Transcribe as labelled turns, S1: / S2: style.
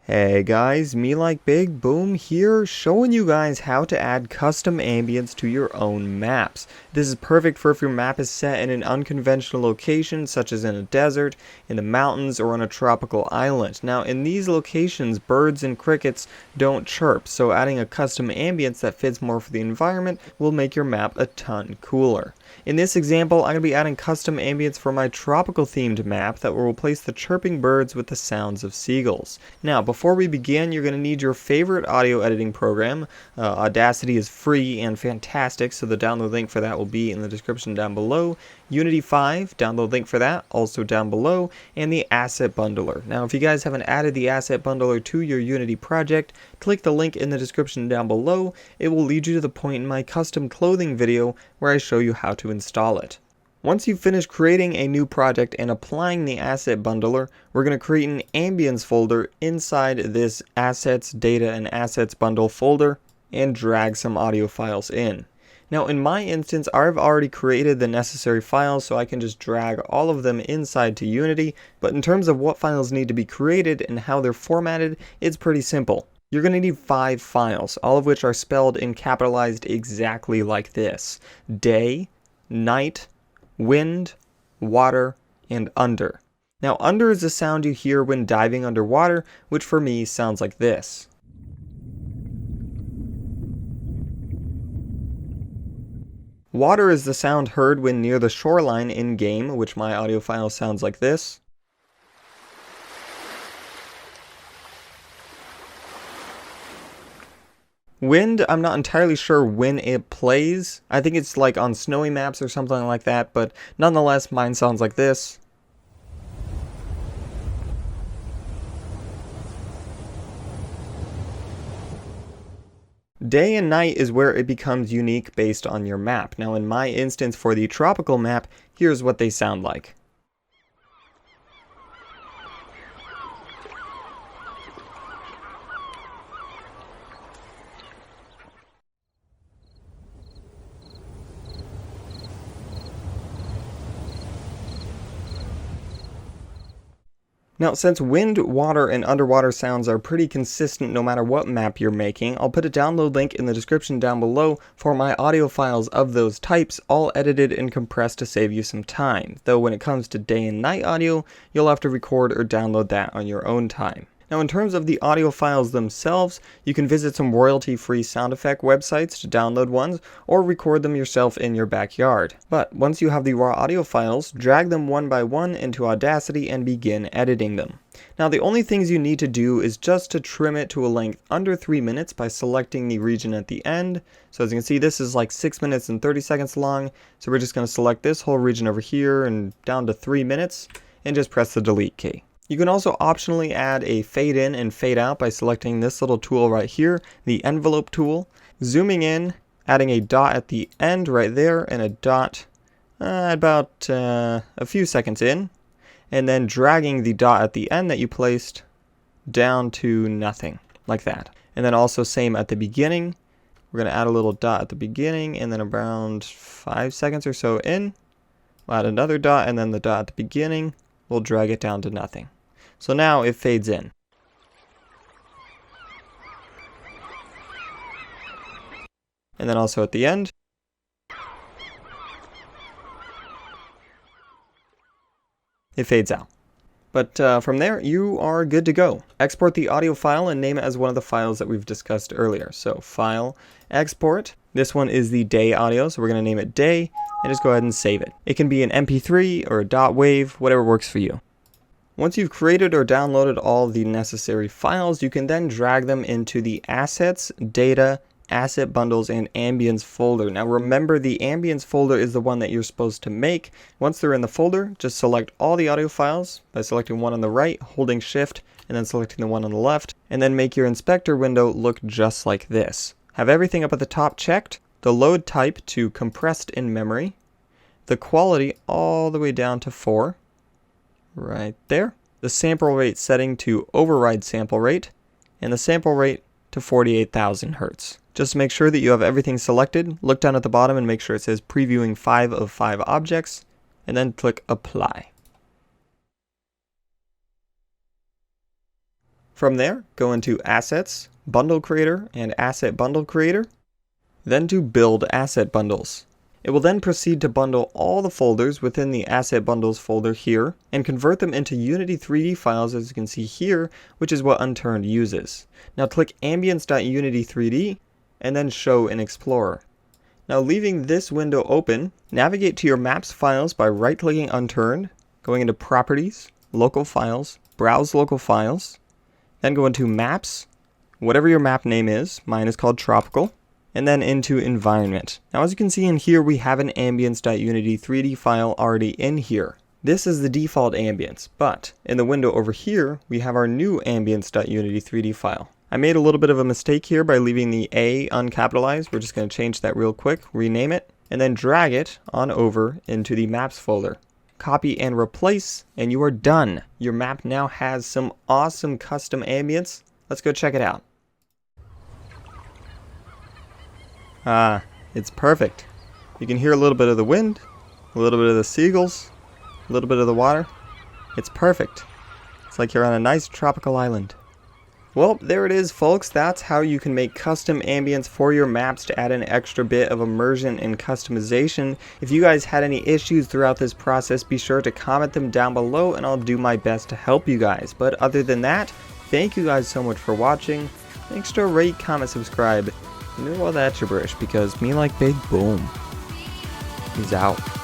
S1: Hey guys, MeLikeBigBoom here, showing you guys how to add custom ambience to your own maps. This is perfect for if your map is set in an unconventional location, such as in a desert, in the mountains, or on a tropical island. Now, in these locations, birds and crickets don't chirp, so adding a custom ambience that fits more for the environment will make your map a ton cooler. In this example, I'm going to be adding custom ambience for my tropical themed map that will replace the chirping birds with the sounds of seagulls. Now, before we begin, you're going to need your favorite audio editing program. Audacity is free and fantastic, so the download link for that will be in the description down below. Unity 5, download link for that, also down below, and the Asset Bundler. Now, if you guys haven't added the Asset Bundler to your Unity project, click the link in the description down below. It will lead you to the point in my custom clothing video where I show you how to install it. Once you've finished creating a new project and applying the Asset Bundler, we're going to create an Ambience folder inside this Assets, Data, and Assets Bundle folder and drag some audio files in. Now, in my instance, I've already created the necessary files, so I can just drag all of them inside to Unity, but in terms of what files need to be created and how they're formatted, it's pretty simple. You're going to need 5 files, all of which are spelled and capitalized exactly like this: day, night, wind, water, and under. Now, under is the sound you hear when diving underwater, which for me sounds like this. Water is the sound heard when near the shoreline in-game, which my audio file sounds like this. Wind, I'm not entirely sure when it plays. I think it's like on snowy maps or something like that, but nonetheless, mine sounds like this. Day and night is where it becomes unique based on your map. Now, in my instance for the tropical map, here's what they sound like. Now, since wind, water, and underwater sounds are pretty consistent no matter what map you're making, I'll put a download link in the description down below for my audio files of those types, all edited and compressed to save you some time. Though when it comes to day and night audio, you'll have to record or download that on your own time. Now, in terms of the audio files themselves, you can visit some royalty-free sound effect websites to download ones, or record them yourself in your backyard. But once you have the raw audio files, drag them one by one into Audacity and begin editing them. Now, the only things you need to do is just to trim it to a length under 3 minutes by selecting the region at the end. So as you can see, this is like 6 minutes and 30 seconds long, so we're just going to select this whole region over here and down to 3 minutes, and just press the delete key. You can also optionally add a fade in and fade out by selecting this little tool right here, the envelope tool, zooming in, adding a dot at the end right there, and a dot about a few seconds in, and then dragging the dot at the end that you placed down to nothing, like that. And then also same at the beginning. We're going to add a little dot at the beginning, and then around 5 seconds or so in, we'll add another dot, and then the dot at the beginning, we'll drag it down to nothing. So now it fades in. And then also at the end, it fades out. But from there, you are good to go. Export the audio file and name it as one of the files that we've discussed earlier. So File, Export. This one is the day audio, so we're going to name it day, and just go ahead and save it. It can be an MP3 or a .wav, whatever works for you. Once you've created or downloaded all the necessary files, you can then drag them into the Assets, Data, Asset Bundles, and Ambience folder. Now remember, the Ambience folder is the one that you're supposed to make. Once they're in the folder, just select all the audio files by selecting one on the right, holding Shift, and then selecting the one on the left, and then make your inspector window look just like this. Have everything up at the top checked, the load type to compressed in memory, the quality all the way down to 4, right there, the sample rate setting to override sample rate, and the sample rate to 48,000 Hertz. Just to make sure that you have everything selected, look down at the bottom and make sure it says previewing 5 of 5 objects, and then click apply. From there, go into Assets, Bundle Creator, and Asset Bundle Creator, then to Build Asset Bundles. It will then proceed to bundle all the folders within the Asset Bundles folder here, and convert them into Unity 3D files as you can see here, which is what Unturned uses. Now click Ambience.unity3D, and then Show in Explorer. Now leaving this window open, navigate to your Maps files by right-clicking Unturned, going into Properties, Local Files, Browse Local Files, then go into Maps, whatever your map name is, mine is called Tropical, and then into Environment. Now as you can see in here, we have an Ambience.unity3D file already in here. This is the default Ambience, but in the window over here, we have our new Ambience.unity3D file. I made a little bit of a mistake here by leaving the A uncapitalized. We're just going to change that real quick, rename it, and then drag it on over into the Maps folder. Copy and replace, and you are done. Your map now has some awesome custom ambience. Let's go check it out. Ah, it's perfect. You can hear a little bit of the wind, a little bit of the seagulls, a little bit of the water. It's perfect. It's like you're on a nice tropical island. Well, there it is, folks. That's how you can make custom ambience for your maps to add an extra bit of immersion and customization. If you guys had any issues throughout this process, be sure to comment them down below and I'll do my best to help you guys. But other than that, thank you guys so much for watching. Make sure to rate, comment, subscribe, and do all that gibberish because MeLikeBigBoom is out.